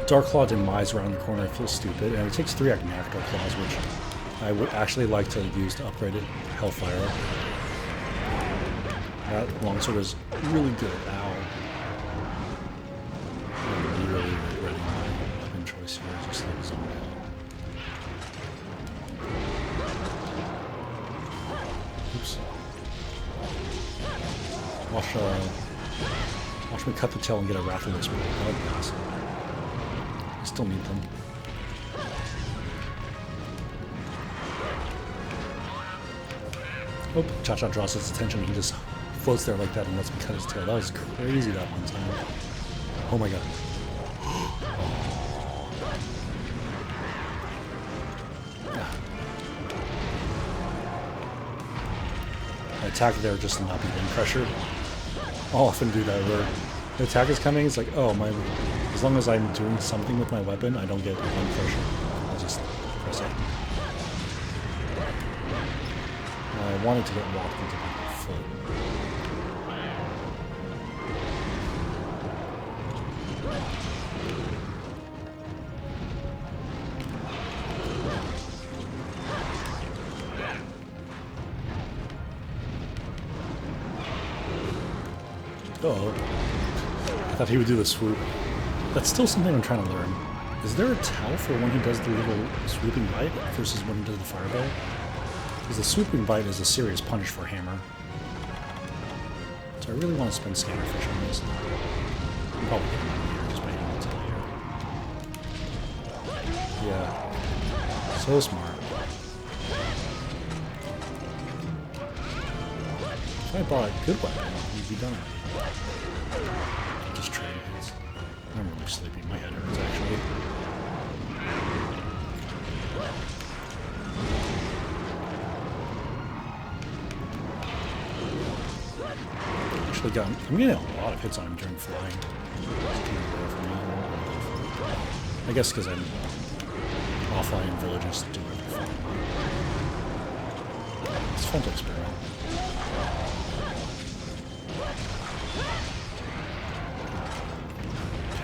Dark Claw demise around the corner, it feels stupid, and it takes 3 Agnactar Claws, which I would actually like to use to upgrade it. Hellfire. That longsword is really good. Ow. I'm really regretting my weapon choice here, just like zone out. Oops. Watch me cut the tail and get a Wrath of Whisper. That would be awesome. I still need them. Oh, Cha-Cha draws his attention. He just floats there like that and lets me cut his tail. That was crazy that one time. Oh my god. I attack there just to not be wind pressured. I'll often do that where the attack is coming, it's like, oh, as long as I'm doing something with my weapon, I don't get wind pressure. I'll just press it. I wanted to get walked into my foot. Uh-oh. I thought he would do the swoop. That's still something I'm trying to learn. Is there a tell for when he does the little swooping bite versus when he does the fireball? Because the swooping bite is a serious punish for Hammer. So I really want to spend Scanner Fish on this. I'm probably getting out of here just by hitting the tail here. Yeah. So smart. If I bought a good weapon, we'd be done already. Just trading hits. I'm really sleepy. My head hurts, actually. I'm getting a lot of hits on him during flying. I guess because I'm offline in villages doing everything. It's fun to experiment.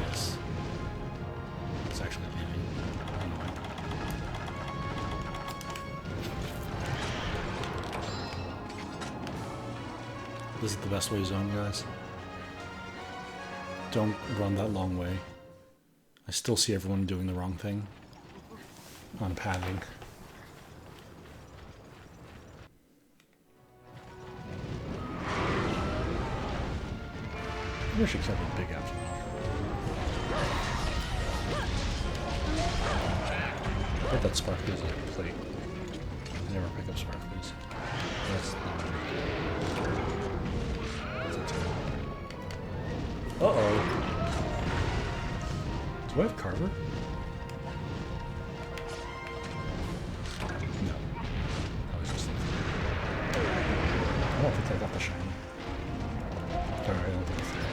Yes. It's actually leaving. Annoying. This is the best way to zone, guys. Don't run that long way. I still see everyone doing the wrong thing on pathing. I wish it kept a big after. I bet that sparkly is a plate. I never pick up sparklies. That's not very good. Uh-oh. Do I have Carver? No. I was just looking. I don't think I got the shiny. Alright, I don't think it's there.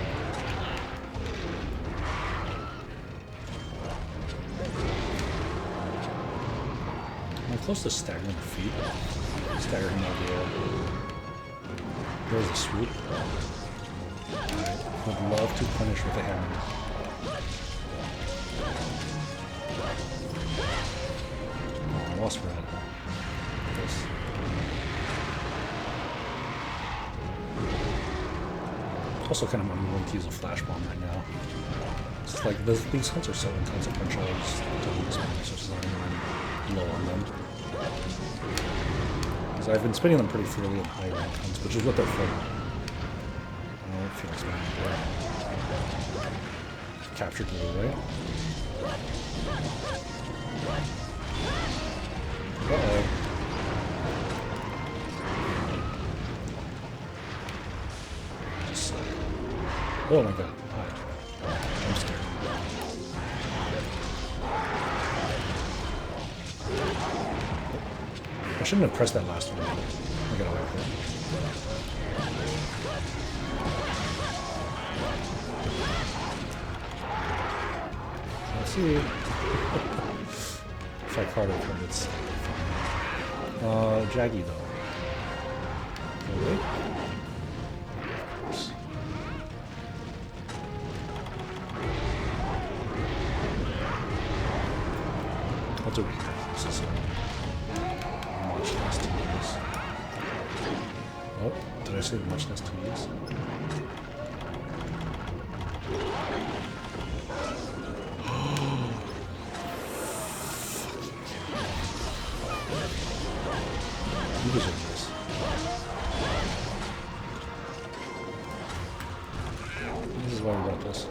Am I close to staggering the feet? Staggering the idea. There's a swoop. Alright. Would love to punish with a hammer. Oh, I lost red. This. Also kind of unwilling to use a flash bomb right now. It's like these hunts are so inconsequential. I just don't use my resources on them. I'm low on them. Because I've been spending them pretty freely in high rank hunts, which is what they're for. Oh, it feels bad. Captured to the right. Uh-oh. Oh my god. Hi. I'm scared. I shouldn't have pressed that last one. I got away with it. Let's see. Fight harder targets. Jaggy though. Really? What's a weakness? This is much less to use. Oh, did I say much less to use? You deserve this. This is why we got this.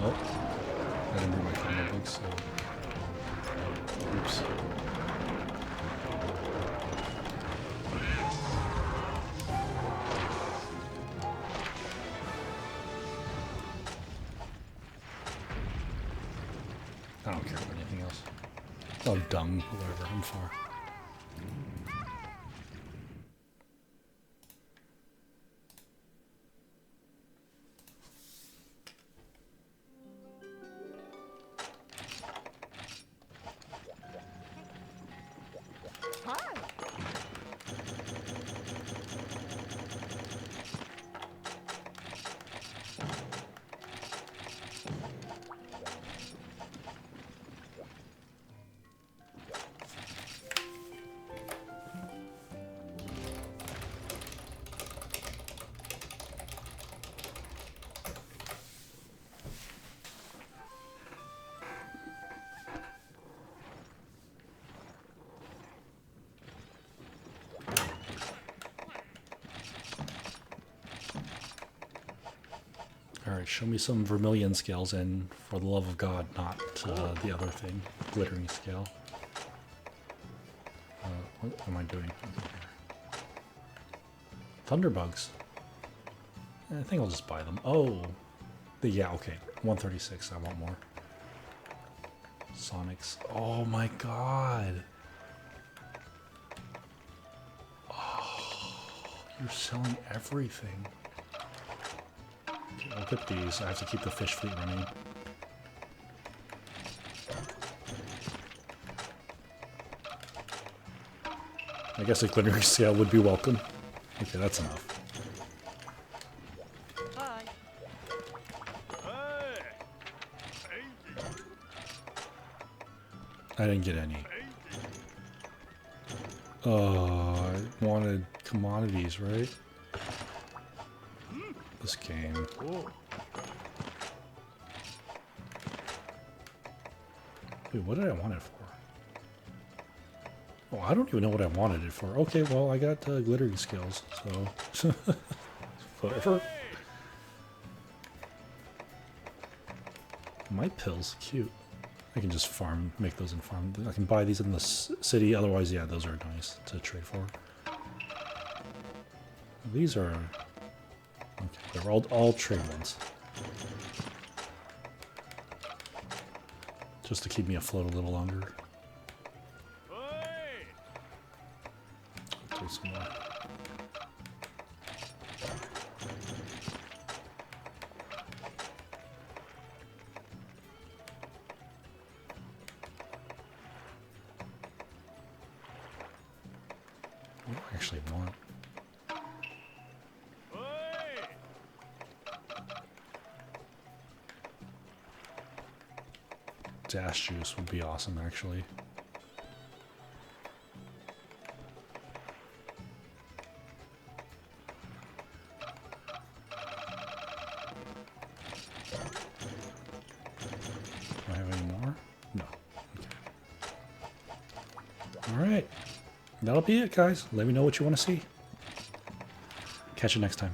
Oh, I didn't bring my comic books, so. Oops. I don't care about anything else. Oh, dung, whatever, I'm far. Alright, show me some vermilion scales, and for the love of God, not the other thing, glittering scale. What am I doing here? Thunderbugs. I think I'll just buy them. Oh, yeah, okay. 136, I want more. Sonics. Oh my god. Oh, you're selling everything. I'll get these. I have to keep the fish fleet running. I guess a glittering scale would be welcome. Okay, that's enough. Hi. I didn't get any. I wanted commodities, right? This game. Wait, what did I want it for? Oh, I don't even know what I wanted it for. Okay, well, I got glittering skills, so whatever. My pill's cute. I can just farm, make those in farm. I can buy these in the city. Otherwise, yeah, those are nice to trade for. These are okay. They're all trade ones, just to keep me afloat a little longer. Take some more. What do I actually want? Dash juice would be awesome, actually. Do I have any more? No. Okay. Alright. That'll be it, guys. Let me know what you want to see. Catch you next time.